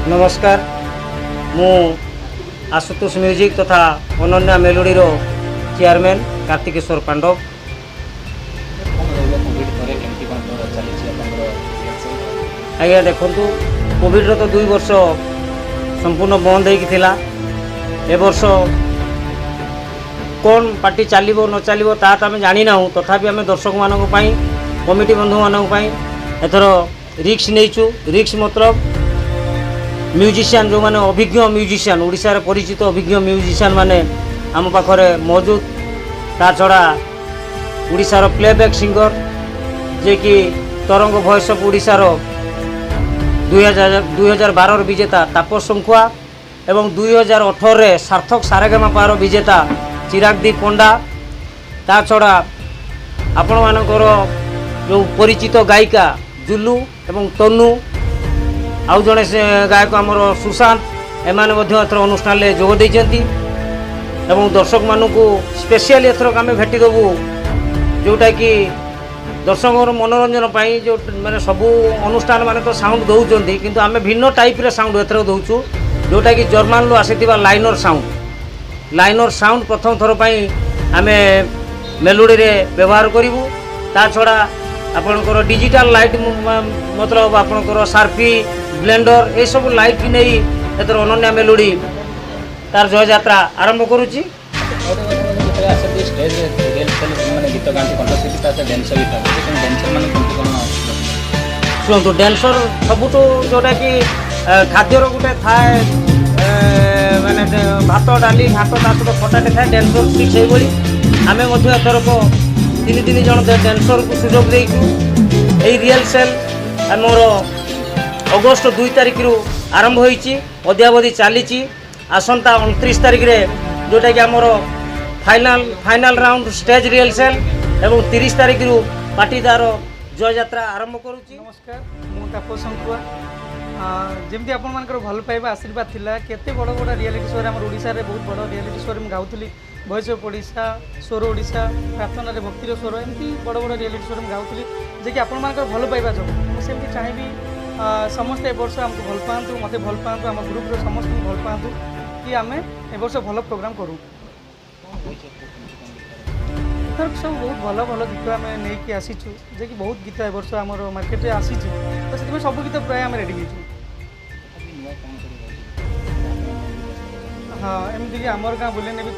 नमस्कार मु आशुतोष म्यूजिक तथा अनन्या मेलोडी चेयरमैन कार्तिकेश्वर पांडव। आज्ञा देखु कोविड तो 2 वर्ष संपूर्ण बंद होता ए वर्ष कौन पार्टी चलो न चलो ता आम जानी ना तथापि आम दर्शक मानक कमिटी बंधु मानक एथर रिक्स नहीं रिक्स मतलब म्यूजिशियन जो माने अभिज्ञ म्यूजिशियन ओडिशा रे परिचित अभिज्ञ म्यूजिशियन माने आम पाखरे मौजूद ता छड़ा ओडिशा रो प्लेबैक सिंगर जे कि तरंग वॉइस ऑफ ओडिशा रो 2012 विजेता तापस संखुआ एवं 2018 रे सार्थक सारेगामा पार विजेता चिरागदीप पंडा ता छड़ा आपण मानकर जो परिचित गायिका जुलू एवं तनु आउ जड़े से गायक आमर सुशांत एमाने एथर अनुष्ठान में जोग देइछंती एवं दर्शक मानू स्पेशली एथर आम भेटिदेबू जोटा कि दर्शक मनोरंजन पाई जो माने सबू अनुष्ठान माने तो साउंड दौरान किंतु आम भिन्न टाइप रे साउंड एथर दौचु जोटा कि जर्मान आसीथिबा लाइनर साउंड प्रथम थर पाई आम मेलोडी रे व्यवहार करूँ ता छड़ा आपणकर डिजिटल लाइट मतलब आपणकर सार्फी ब्लेंडर ये सब लाइट की नहीं एथर अनन्या मेलोडी तार जय यात्रा आरंभ करुच्ची। शुणु डांसर सबुठ जोटा कि खाद्यर गोटे थाए माने भात डाली भात ता सहित खटाटे थाए डांसर ठीक से आम एथरक 3 जन डांसर को सुजोग देइछु। रियल सेल मोर अगस्ट 2 तारिख रु आरंभ होईची अद्यावधि चली आसंता 29 तारिख रे जोटा कि आमर final round stage real sale एवं 30 तारिख रु पाटीदार जय यात्रा आरंभ करुच्ची। नमस्कार मु तापस संखुआ जमती आपण मानकर भल पाइबा आशीर्वाद थिला केते बड़ बड़ रियलिटी शो रे हमर ओडिसा रे बहुत बड़ रियलिटी शो रे हम गाउथली वॉइस ऑफ ओडिशा स्वर ओडिशा प्रार्थना रे भक्तिर स्वर एमती बड़ बड़ रियलिटी शो रे हम गाउथली जे कि आपण मानकर भल पाइबा जो सेमती चाहिबी समस्त ए वर्ष हमको भल पांतु मते भल पांतु हम ग्रुप रो समस्त भल पांतु कि आमे ए वर्ष भल प्रोग्राम करू। एथर सब बहुत भल भल गीत आम नहीं आसीचु जे कि बहुत गीत ए वर्ष आमर मार्केट रे आसीची तो से सब गीत प्राय आम रेडी होइछु। हाँ एमती कि आमर गाँ बुले ने